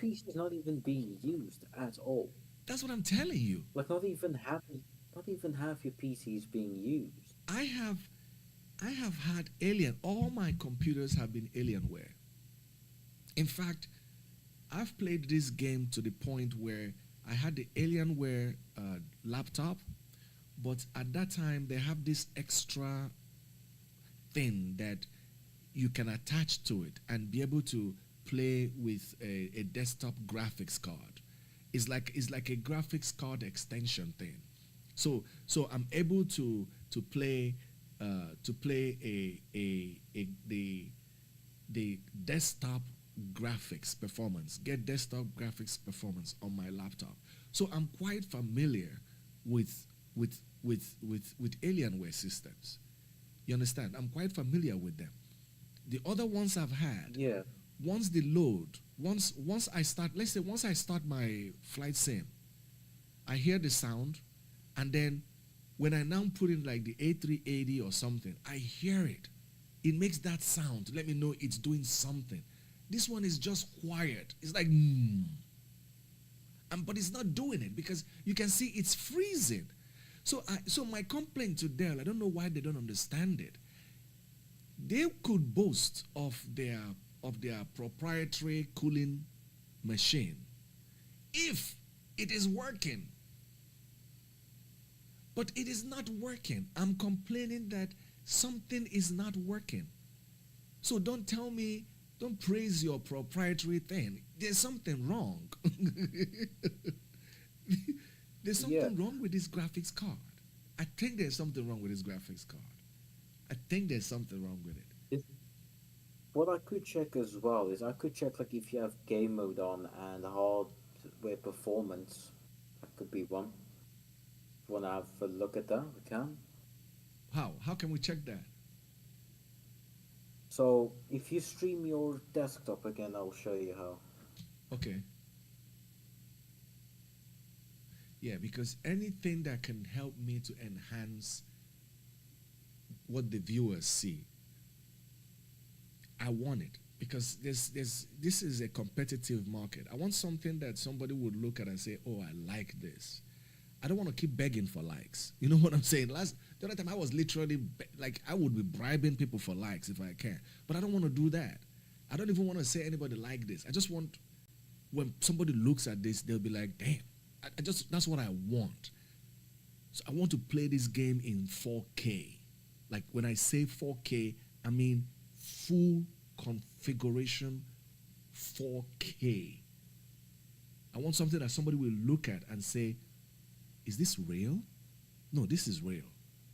Speaker 1: is not even being used at all.
Speaker 2: That's what I'm telling you.
Speaker 1: Like not even half your PC is being used.
Speaker 2: I have had alien. All my computers have been Alienware. In fact, I've played this game to the point where I had the Alienware laptop, but at that time they have this extra thing that you can attach to it and be able to play with a desktop graphics card. It's like a graphics card extension thing. So I'm able to play the desktop graphics performance, get desktop graphics performance on my laptop. So I'm quite familiar with Alienware systems. You understand? I'm quite familiar with them. The other ones I've had,
Speaker 1: Yeah.
Speaker 2: once the load, once I start, let's say once I start my flight sim, I hear the sound, and then when I now put in like the A380 or something, I hear it. It makes that sound to let me know it's doing something. This one is just quiet. It's like, but it's not doing it because you can see it's freezing. So my complaint to Dell, I don't know why they don't understand it. They could boast of their proprietary cooling machine if it is working. But it is not working. I'm complaining that something is not working. So don't tell me, don't praise your proprietary thing. There's something wrong. There's something wrong with this graphics card. I think there's something wrong with this graphics card. I think there's something wrong with it.
Speaker 1: What I could check as well is I could check like if you have game mode on and hardware performance. That could be one. If you want to have a look at that, we can.
Speaker 2: How? How can we check that?
Speaker 1: So if you stream your desktop again, I'll show you how.
Speaker 2: Okay. Yeah, because anything that can help me to enhance what the viewers see, I want it. Because this is a competitive market. I want something that somebody would look at and say, oh, I like this. I don't want to keep begging for likes. You know what I'm saying? The other time I was literally, I would be bribing people for likes if I can. But I don't want to do that. I don't even want to say anybody like this. I just want, when somebody looks at this, they'll be like, damn, that's what I want. So I want to play this game in 4K. Like when I say 4K, I mean full configuration 4K. I want something that somebody will look at and say, is this real? No, this is real.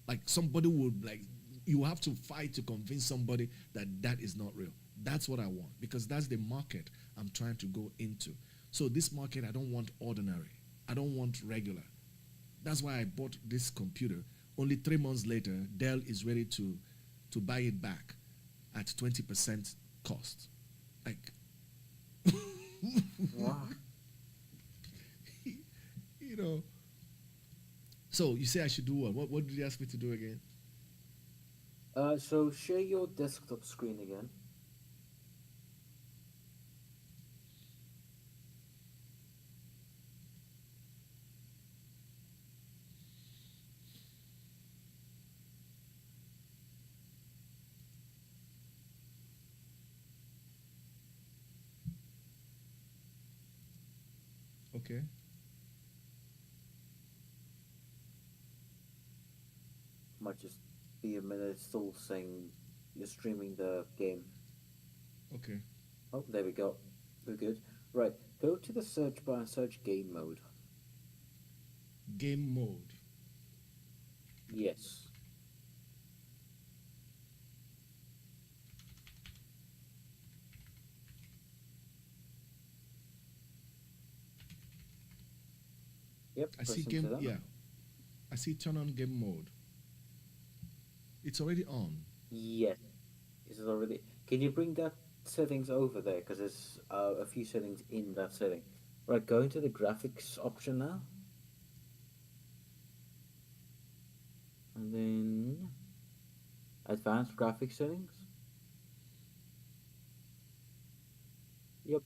Speaker 2: Like somebody would you have to fight to convince somebody that is not real. That's what I want because that's the market I'm trying to go into. So this market, I don't want ordinary. I don't want regular. That's why I bought this computer. Only 3 months later, Dell is ready to to buy it back at 20% cost. Like,
Speaker 1: Wow.
Speaker 2: you know. So you say I should do what? What did you ask me to do again?
Speaker 1: So share your desktop screen again.
Speaker 2: Okay.
Speaker 1: Might just be a minute. It's still saying you're streaming the game.
Speaker 2: Okay.
Speaker 1: Oh, there we go. We're good. Right. Go to the search bar and search game mode.
Speaker 2: Game mode.
Speaker 1: Yes. Yep.
Speaker 2: I see
Speaker 1: Press into
Speaker 2: game.
Speaker 1: that.
Speaker 2: Yeah. I see turn on game mode. It's already on.
Speaker 1: Yes. Is it already? Can you bring that settings over there? Because there's a few settings in that setting. Right. Go into the graphics option now, and then advanced graphics settings. Yep.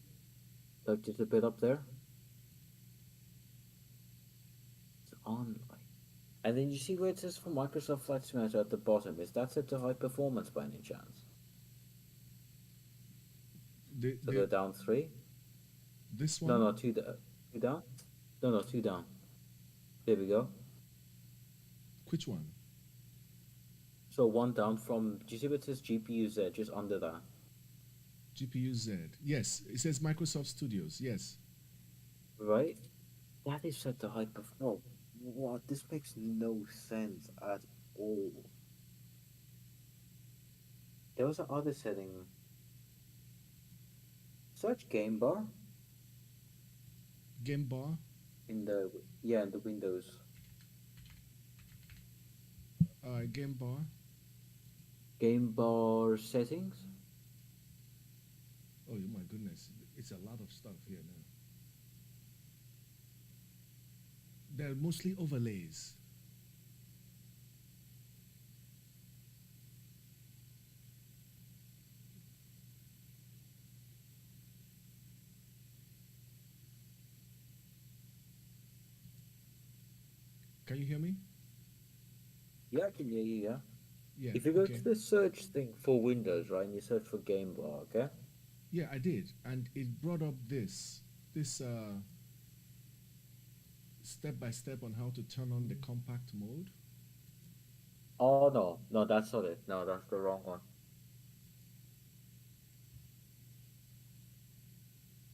Speaker 1: Like just a bit up there. It's on. And then you see where it says for Microsoft Flight Simulator at the bottom. Is that set to high performance by any chance? So go
Speaker 2: The
Speaker 1: down three.
Speaker 2: this
Speaker 1: No,
Speaker 2: one.
Speaker 1: no, two, two down. No, no, two down. There we go.
Speaker 2: Which one?
Speaker 1: So one down from. Do you see where it says GPU Z just under that?
Speaker 2: GPU Z. Yes, it says Microsoft Studios. Yes.
Speaker 1: Right. That is set to high performance. Oh, what? This makes no sense at all. There was another setting. Search game bar
Speaker 2: Game bar.
Speaker 1: in the yeah in the Windows.
Speaker 2: Game bar.
Speaker 1: Game bar settings.
Speaker 2: Oh my goodness, it's a lot of stuff here now. They're mostly overlays. Can you hear me?
Speaker 1: Yeah, I can hear you. Yeah.
Speaker 2: Yeah.
Speaker 1: If you go
Speaker 2: Okay.
Speaker 1: to the search thing for Windows, right, and you search for game bar, okay?
Speaker 2: Yeah, I did, and it brought up this step by step on how to turn on the compact mode.
Speaker 1: Oh no, no, that's not it. No, that's the wrong one.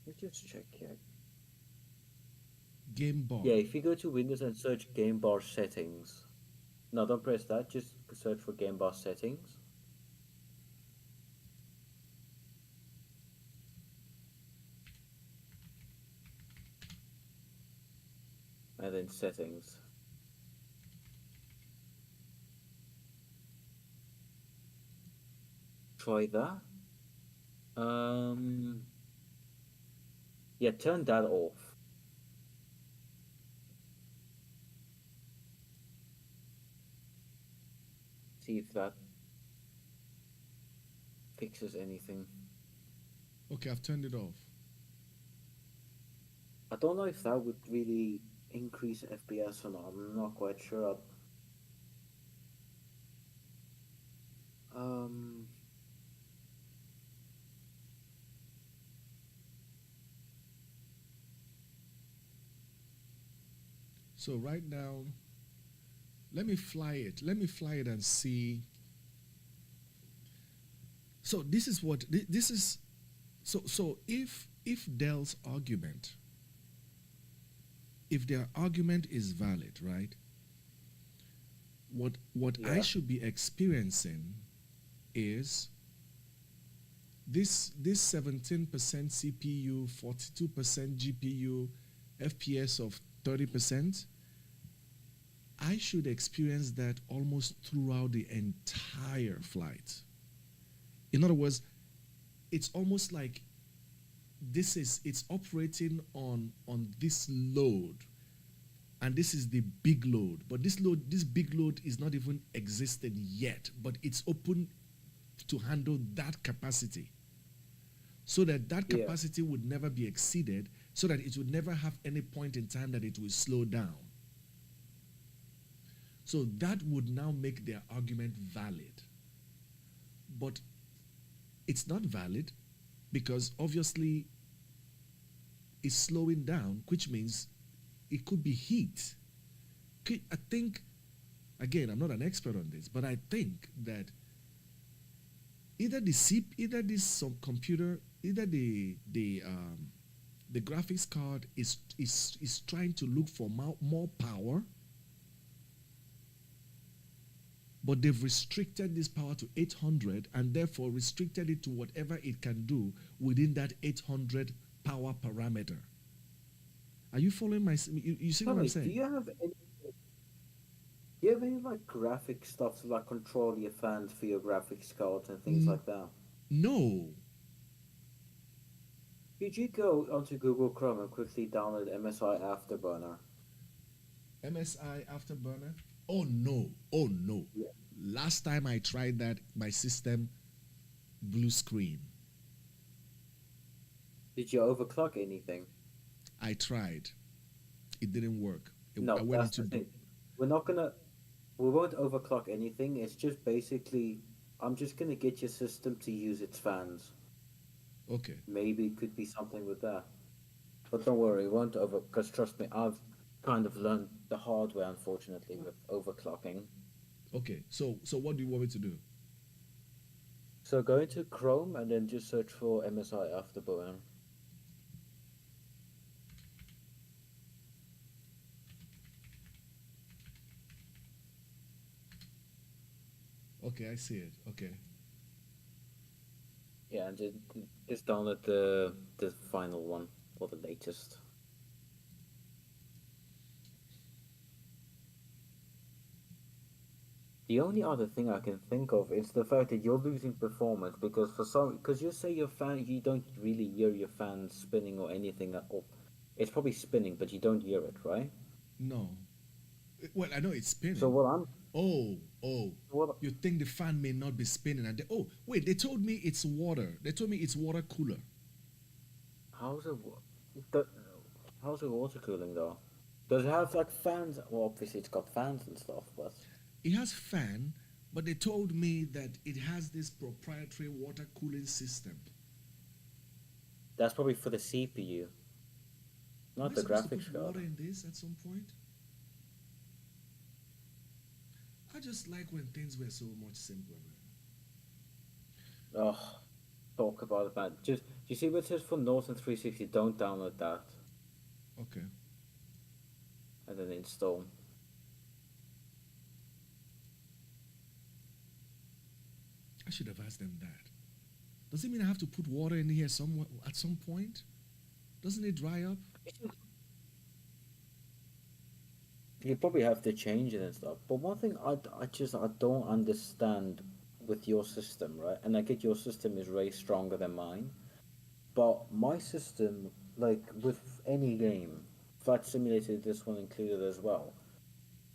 Speaker 1: Let's just check here.
Speaker 2: Game bar.
Speaker 1: Yeah, if you go to Windows and search game bar settings, no, don't press that. Just search for game bar settings, and then settings. Try that. Um, yeah, turn that off. See if that fixes anything.
Speaker 2: Okay, I've turned it off.
Speaker 1: I don't know if that would really increase FPS or not. I'm not quite sure. Um,
Speaker 2: So right now, let me fly it. Let me fly it and see. So this is what this is. So if Dell's argument, if their argument is valid, right? What I
Speaker 1: yeah.
Speaker 2: should be experiencing is this 17% CPU, 42% GPU, FPS of 30%. I should experience that almost throughout the entire flight. In other words, it's almost like it's operating on this load, and this is the big load, but this big load is not even existing yet, but it's open to handle that capacity, so that that
Speaker 1: Yeah.
Speaker 2: capacity would never be exceeded, so that it would never have any point in time that it will slow down. So that would now make their argument valid. But it's not valid because obviously it's slowing down, which means it could be heat. I think, again, I'm not an expert on this, but I think that either either this some computer, either the graphics card is trying to look for more power, but they've restricted this power to 800 and therefore restricted it to whatever it can do within that 800 power parameter. Are you following my? You see
Speaker 1: Tell
Speaker 2: what I'm
Speaker 1: me, do
Speaker 2: saying?
Speaker 1: you have any? Do you have any like graphic stuff to like control your fans for your graphics cards and things
Speaker 2: N-
Speaker 1: like that?
Speaker 2: no.
Speaker 1: Could you go onto Google Chrome and quickly download MSI Afterburner?
Speaker 2: MSI Afterburner? Oh no. Oh no.
Speaker 1: Yeah.
Speaker 2: Last time I tried that, my system blue screen.
Speaker 1: Did you overclock anything?
Speaker 2: I tried. It didn't work. I
Speaker 1: No,
Speaker 2: went
Speaker 1: that's
Speaker 2: into
Speaker 1: the thing. We're not gonna, we won't overclock anything. It's just basically, I'm just gonna get your system to use its fans.
Speaker 2: okay.
Speaker 1: Maybe it could be something with that. But don't worry, it won't over, because trust me, I've kind of learned the hard way, unfortunately, with overclocking.
Speaker 2: Okay. So what do you want me to do?
Speaker 1: So go into Chrome and then just search for MSI Afterburner.
Speaker 2: Okay, I see it. Okay.
Speaker 1: Yeah, and just download the final one or the latest. The only other thing I can think of is the fact that you're losing performance because because you say your fan you don't really hear your fan spinning or anything at all. It's probably spinning, but you don't hear it, right?
Speaker 2: No. Well, I know it's
Speaker 1: So
Speaker 2: spinning.
Speaker 1: what I'm
Speaker 2: Oh.
Speaker 1: what
Speaker 2: You think the fan may not be spinning, and oh wait, they told me it's water. They told me it's water cooler.
Speaker 1: how's it the, how's it water cooling though? Does it have like fans? Well, obviously it's got fans and stuff, but
Speaker 2: It has fan, but they told me that it has this proprietary water cooling system.
Speaker 1: that's probably for the CPU,
Speaker 2: Am
Speaker 1: not
Speaker 2: I
Speaker 1: the
Speaker 2: supposed to put
Speaker 1: graphics card.
Speaker 2: water in this at some point? I just like when things were so much simpler, man.
Speaker 1: Oh, talk about it, man. Just do you see what it says for Norton 360? Don't download that
Speaker 2: Okay.
Speaker 1: and then install.
Speaker 2: I should have asked them that. Does it mean I have to put water in here somewhere at some point? Doesn't it dry up?
Speaker 1: You probably have to change it and stuff. But one thing I don't understand with your system, right? And I get your system is way stronger than mine. But my system, like with any game, Flight Simulator, this one included as well.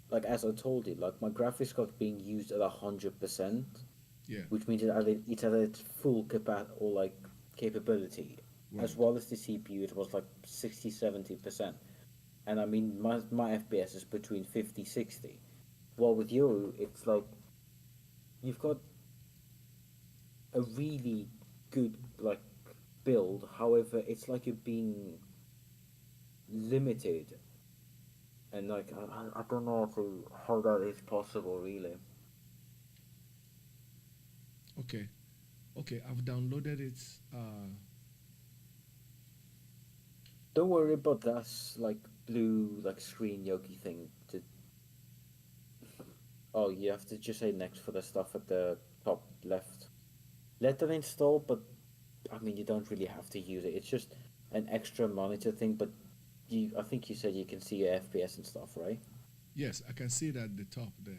Speaker 1: Like as I told you, like my graphics card being used at 100%,
Speaker 2: Yeah.
Speaker 1: which means it's at its full or like capability, as
Speaker 2: Right.
Speaker 1: well as the CPU. It was like 60, 70%. And I mean my FPS is between 50, 60. Well, with you, it's like you've got a really good like build. However, it's like you're being limited, and like I don't know how that is possible, really.
Speaker 2: Okay. Okay. I've downloaded it.
Speaker 1: Don't worry about that like blue like screen yogi thing. Oh, you have to just say next for the stuff at the top left. Let them install, but I mean, you don't really have to use it. It's just an extra monitor thing, but I think you said you can see your FPS and stuff, right?
Speaker 2: Yes, I can see it at the top there.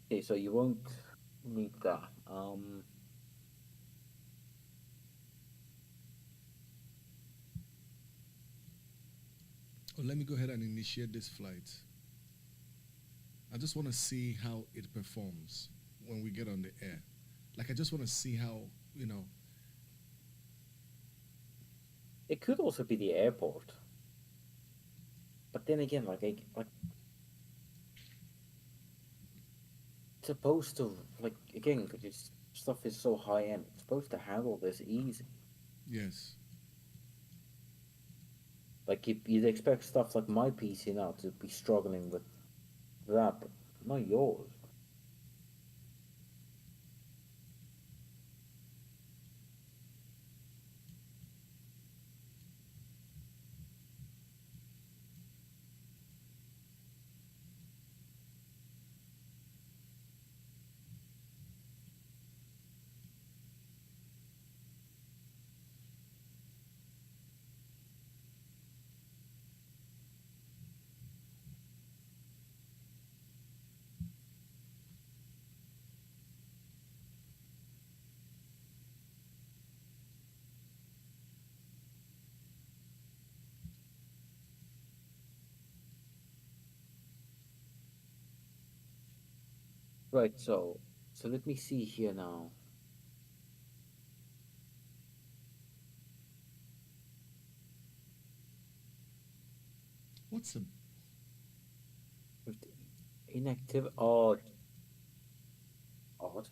Speaker 1: Okay, so you won't need that.
Speaker 2: Oh, let me go ahead and initiate this flight. I just want to see how it performs when we get on the air. Like I just want to see how, you know,
Speaker 1: It could also be the airport, but then again, like it's supposed to again because this stuff is so high end. It's supposed to handle this easy.
Speaker 2: yes.
Speaker 1: Like you'd expect stuff like my PC now to be struggling with that, but not yours. Right. So let me see here now.
Speaker 2: What's the
Speaker 1: With the inactive. Oh, odd.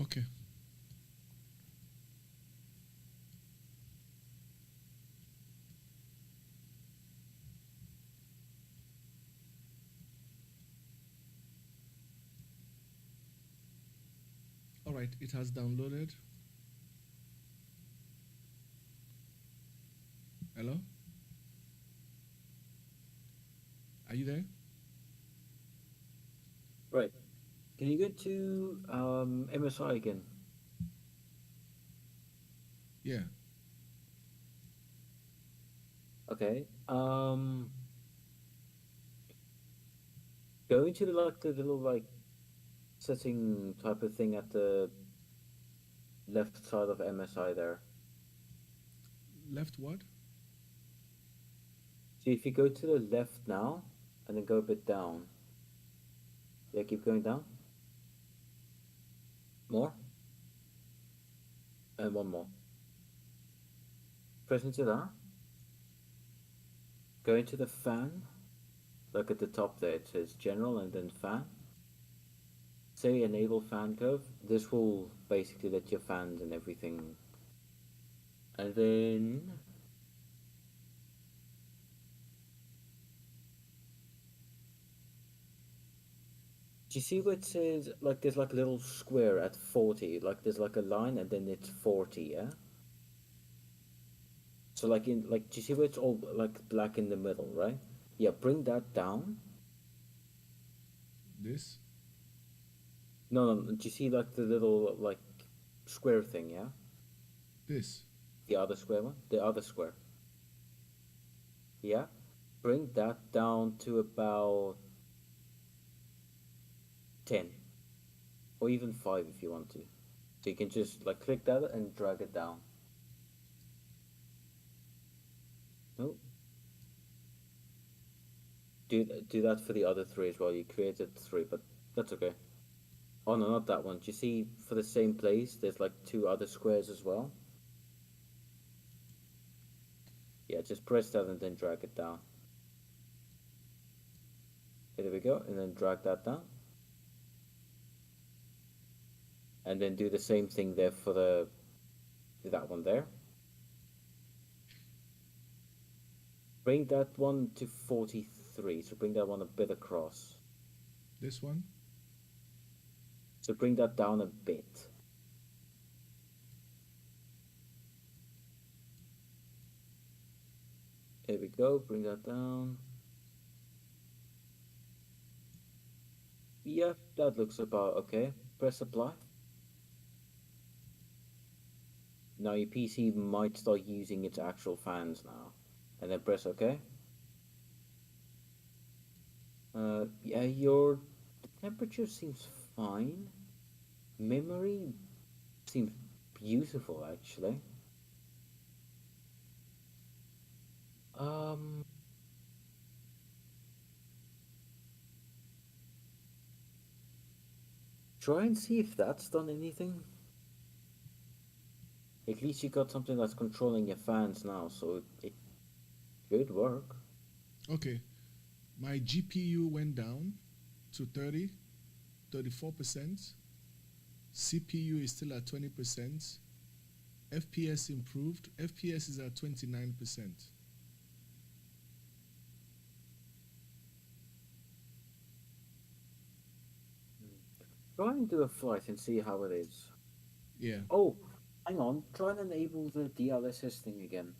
Speaker 2: okay? All right, it has downloaded. Hello, are you there?
Speaker 1: Right. Can you go to MSI again?
Speaker 2: Yeah.
Speaker 1: Okay. Go into the little setting type of thing at the left side of MSI there.
Speaker 2: Left what?
Speaker 1: So if you go to the left now and then go a bit down. Yeah, keep going down. More. And one more. Press into that. Go into the fan. Look at the top there. It says general and then fan. Say enable fan curve. This will basically let your fans and everything. And then do you see where it says there's like a little square at 40? Like there's like a line and then it's 40, yeah? So do you see where it's all like black in the middle, right? Yeah, bring that down.
Speaker 2: This?
Speaker 1: No, do you see like the little square thing, yeah?
Speaker 2: This?
Speaker 1: The other square one? The other square. Yeah? Bring that down to about 10 or even 5 if you want to. So you can just click that and drag it down. No, do that for the other three as well. You created three, but That's okay. Oh no, not that one. Do you see for the same place? There's like two other squares as well. Yeah, just press that and then drag it down. Okay, there we go, and then drag that down, and then do the same thing there for that one there. Bring that one to 43. So bring that one a bit across.
Speaker 2: This one?
Speaker 1: So bring that down a bit. There we go. Bring that down. Yeah, that looks about okay. Press apply. Now your PC might start using its actual fans now. And then press OK. Yeah, your temperature seems fine. Memory seems beautiful, actually. Um, Try and see if that's done anything. At least you got something that's controlling your fans now, so it should work.
Speaker 2: Okay. My GPU went down to 34%. CPU is still at 20%. FPS improved. FPS is at 29%.
Speaker 1: Try and do a flight and see how it is.
Speaker 2: Yeah.
Speaker 1: Oh, hang on. Try and enable the DLSS thing again.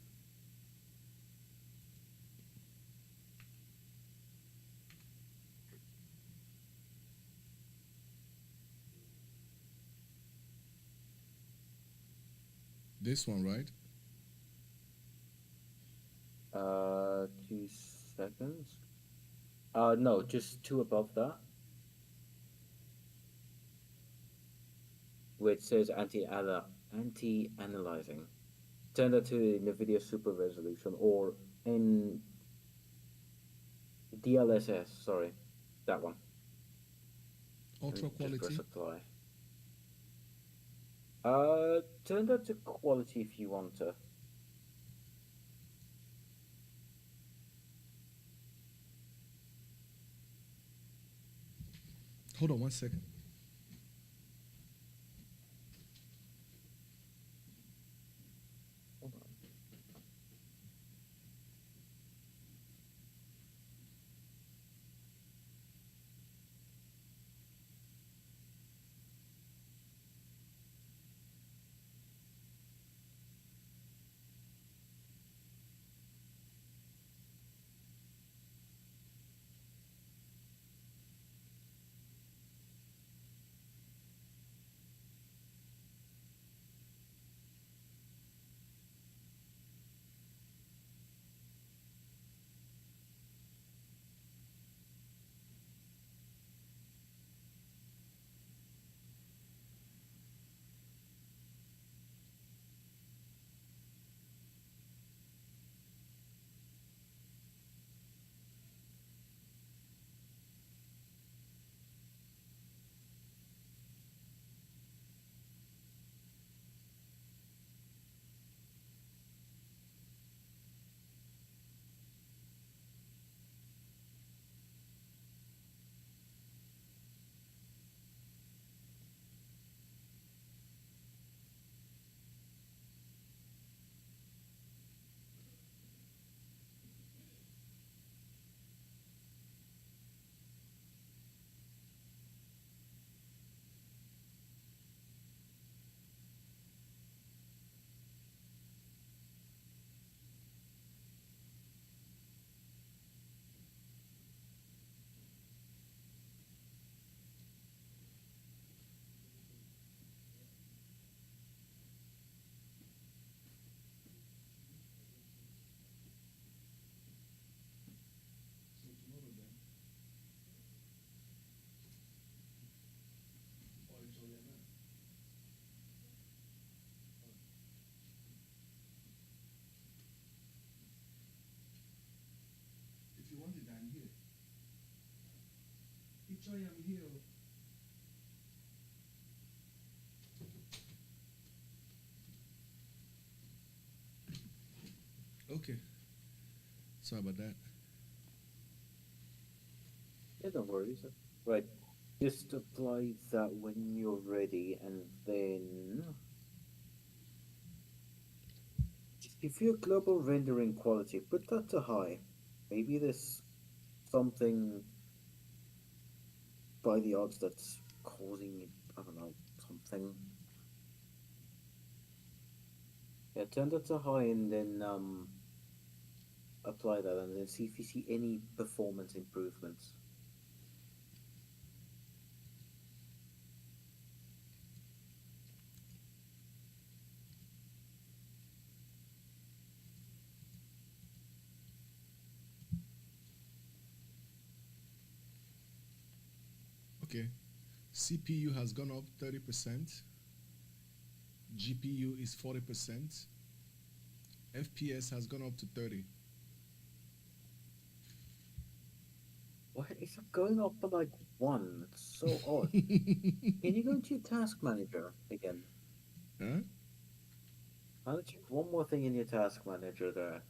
Speaker 2: This one, right?
Speaker 1: 2 seconds. No, just two above that, where it says anti-analyzing. Turn that to NVIDIA Super Resolution or in DLSS. Sorry, that one.
Speaker 2: Ultra
Speaker 1: And just press
Speaker 2: quality.
Speaker 1: apply. Turn that to quality if you want to.
Speaker 2: Hold on 1 second.
Speaker 1: Hold on.
Speaker 2: If you want it, I'm here. It's I'm here. Okay. Sorry about that.
Speaker 1: Yeah, no worries. Right. Just apply that when you're ready, and then if your global rendering quality, put that to high. Maybe there's something by the odds that's causing, I don't know, something. Yeah, turn that to high and then apply that and then see if you see any performance improvements.
Speaker 2: Okay. CPU has gone up 30%. GPU is 40%. FPS has gone up to 30.
Speaker 1: Why is it going up by like one? It's so odd. Can you go into your task manager again?
Speaker 2: Huh?
Speaker 1: I'll check one more thing in your task manager there.